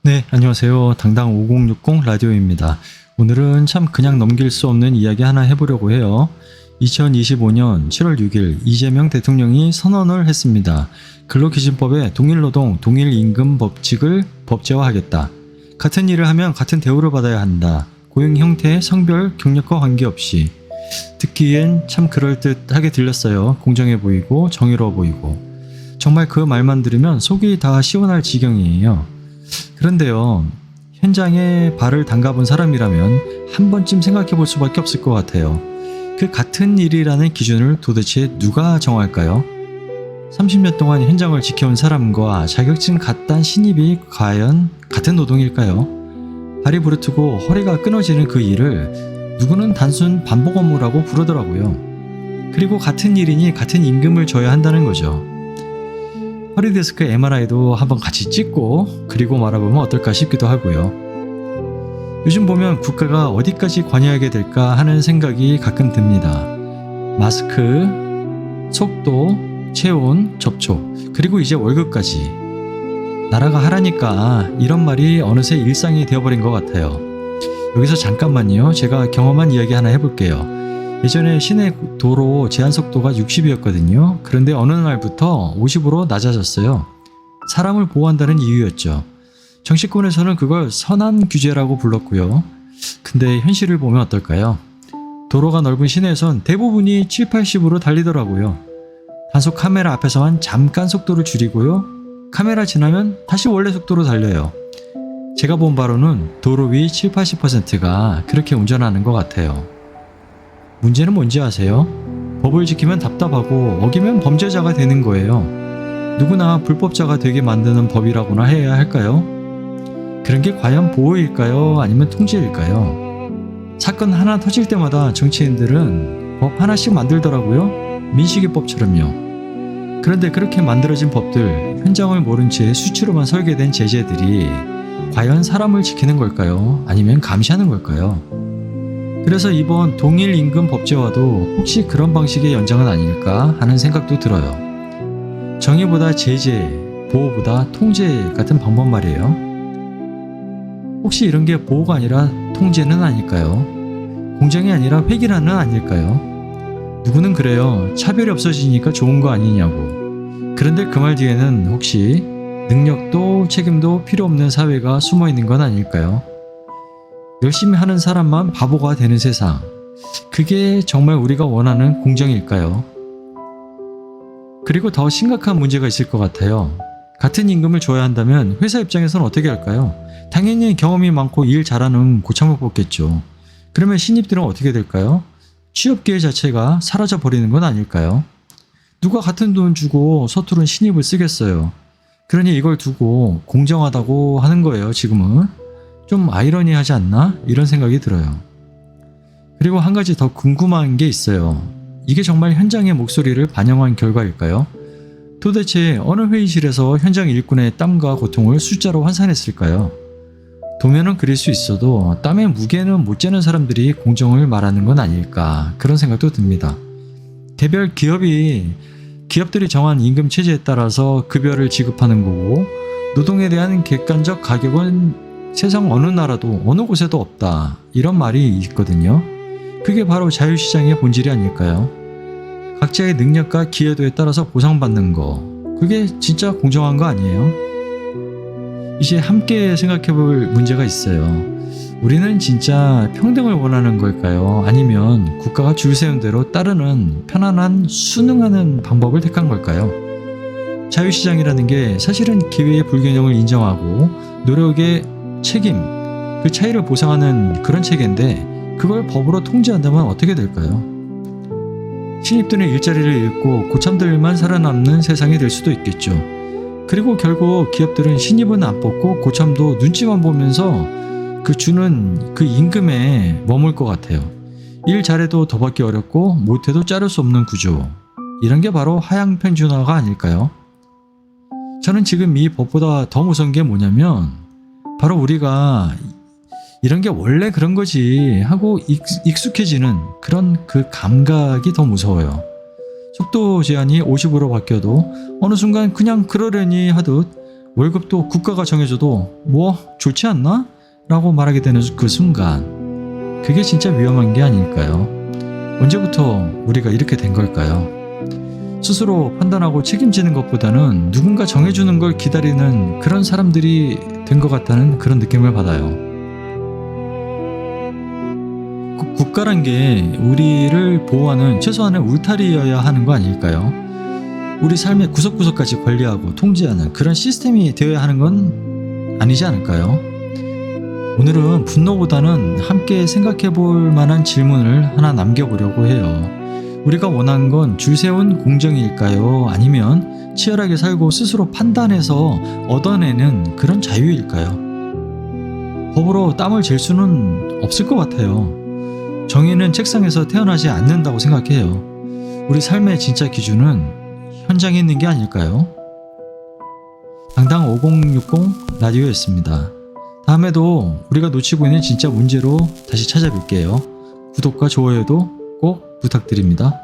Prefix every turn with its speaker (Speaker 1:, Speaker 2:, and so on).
Speaker 1: 네, 안녕하세요. 당당 5060 라디오입니다. 오늘은 참 그냥 넘길 수 없는 이야기 하나 해보려고 해요. 2025년 7월 6일 이재명 대통령이 선언을 했습니다. 근로기준법에 동일노동, 동일임금 법칙을 법제화하겠다. 같은 일을 하면 같은 대우를 받아야 한다. 고용 형태, 성별, 경력과 관계없이. 듣기엔 참 그럴듯하게 들렸어요. 공정해 보이고 정의로워 보이고. 정말 그 말만 들으면 속이 다 시원할 지경이에요. 그런데요, 현장에 발을 담가본 사람이라면 한 번쯤 생각해 볼 수밖에 없을 것 같아요. 그 같은 일이라는 기준을 도대체 누가 정할까요? 30년 동안 현장을 지켜온 사람과 자격증 갓딴 신입이 과연 같은 노동일까요? 발이 부르트고 허리가 끊어지는 그 일을 누구는 단순 반복 업무라고 부르더라고요. 그리고 같은 일이니 같은 임금을 줘야 한다는 거죠. 허리디스크 MRI도 한번 같이 찍고 그리고 말아보면 어떨까 싶기도 하고요. 요즘 보면 국가가 어디까지 관여하게 될까 하는 생각이 가끔 듭니다. 마스크, 속도, 체온, 접촉, 그리고 이제 월급까지. 나라가 하라니까 이런 말이 어느새 일상이 되어버린 것 같아요. 여기서 잠깐만요. 제가 경험한 이야기 하나 해볼게요. 예전에 시내 도로 제한 속도가 60이었거든요. 그런데 어느 날부터 50으로 낮아졌어요. 사람을 보호한다는 이유였죠. 정치권에서는 그걸 선한 규제라고 불렀고요. 근데 현실을 보면 어떨까요? 도로가 넓은 시내에선 대부분이 7, 80으로 달리더라고요. 단속 카메라 앞에서만 잠깐 속도를 줄이고요. 카메라 지나면 다시 원래 속도로 달려요. 제가 본 바로는 도로 위 7, 80%가 그렇게 운전하는 것 같아요. 문제는 뭔지 아세요? 법을 지키면 답답하고 어기면 범죄자가 되는 거예요. 누구나 불법자가 되게 만드는 법이라고나 해야 할까요? 그런 게 과연 보호일까요? 아니면 통제일까요? 사건 하나 터질 때마다 정치인들은 법 하나씩 만들더라고요. 민식이법처럼요. 그런데 그렇게 만들어진 법들, 현장을 모른 채 수치로만 설계된 제재들이 과연 사람을 지키는 걸까요? 아니면 감시하는 걸까요? 그래서 이번 동일임금 법제화도 혹시 그런 방식의 연장은 아닐까 하는 생각도 들어요. 정의보다 제재, 보호보다 통제 같은 방법 말이에요. 혹시 이런 게 보호가 아니라 통제는 아닐까요? 공정이 아니라 획일화는 아닐까요? 누구는 그래요. 차별이 없어지니까 좋은 거 아니냐고. 그런데 그 말 뒤에는 혹시 능력도 책임도 필요 없는 사회가 숨어 있는 건 아닐까요? 열심히 하는 사람만 바보가 되는 세상. 그게 정말 우리가 원하는 공정일까요? 그리고 더 심각한 문제가 있을 것 같아요. 같은 임금을 줘야 한다면 회사 입장에서는 어떻게 할까요? 당연히 경험이 많고 일 잘하는 고참을 뽑겠죠. 그러면 신입들은 어떻게 될까요? 취업 기회 자체가 사라져 버리는 건 아닐까요? 누가 같은 돈 주고 서투른 신입을 쓰겠어요. 그러니 이걸 두고 공정하다고 하는 거예요, 지금은. 좀 아이러니하지 않나? 이런 생각이 들어요. 그리고 한 가지 더 궁금한 게 있어요. 이게 정말 현장의 목소리를 반영한 결과일까요? 도대체 어느 회의실에서 현장 일꾼의 땀과 고통을 숫자로 환산했을까요? 도면은 그릴 수 있어도 땀의 무게는 못 재는 사람들이 공정을 말하는 건 아닐까 그런 생각도 듭니다. 개별 기업들이 정한 임금 체제에 따라서 급여를 지급하는 거고 노동에 대한 객관적 가격은 세상 어느 나라도 어느 곳에도 없다 이런 말이 있거든요. 그게 바로 자유시장의 본질이 아닐까요? 각자의 능력과 기여도에 따라서 보상받는 거 그게 진짜 공정한 거 아니에요? 이제 함께 생각해볼 문제가 있어요. 우리는 진짜 평등을 원하는 걸까요? 아니면 국가가 줄 세운 대로 따르는 편안한 순응하는 방법을 택한 걸까요? 자유시장이라는 게 사실은 기회의 불균형을 인정하고 노력의 책임, 그 차이를 보상하는 그런 체계인데 그걸 법으로 통제한다면 어떻게 될까요? 신입들은 일자리를 잃고 고참들만 살아남는 세상이 될 수도 있겠죠. 그리고 결국 기업들은 신입은 안 뽑고 고참도 눈치만 보면서 그 주는 그 임금에 머물 것 같아요. 일 잘해도 더 받기 어렵고 못해도 자를 수 없는 구조. 이런 게 바로 하향평준화가 아닐까요? 저는 지금 이 법보다 더 무서운 게 뭐냐면 바로 우리가 이런 게 원래 그런 거지 하고 익숙해지는 그런 그 감각이 더 무서워요. 속도 제한이 50으로 바뀌어도 어느 순간 그냥 그러려니 하듯 월급도 국가가 정해줘도 뭐 좋지 않나? 라고 말하게 되는 그 순간, 그게 진짜 위험한 게 아닐까요? 언제부터 우리가 이렇게 된 걸까요? 스스로 판단하고 책임지는 것보다는 누군가 정해주는 걸 기다리는 그런 사람들이 된 것 같다는 그런 느낌을 받아요. 국가란 게 우리를 보호하는 최소한의 울타리여야 하는 거 아닐까요? 우리 삶의 구석구석까지 관리하고 통제하는 그런 시스템이 되어야 하는 건 아니지 않을까요? 오늘은 분노보다는 함께 생각해 볼 만한 질문을 하나 남겨보려고 해요. 우리가 원하는 건 줄 세운 공정일까요? 아니면 치열하게 살고 스스로 판단해서 얻어내는 그런 자유일까요? 법으로 땀을 잴 수는 없을 것 같아요. 정의는 책상에서 태어나지 않는다고 생각해요. 우리 삶의 진짜 기준은 현장에 있는 게 아닐까요? 당당 5060 라디오였습니다. 다음에도 우리가 놓치고 있는 진짜 문제로 다시 찾아뵐게요. 구독과 좋아요도 꼭 부탁드립니다.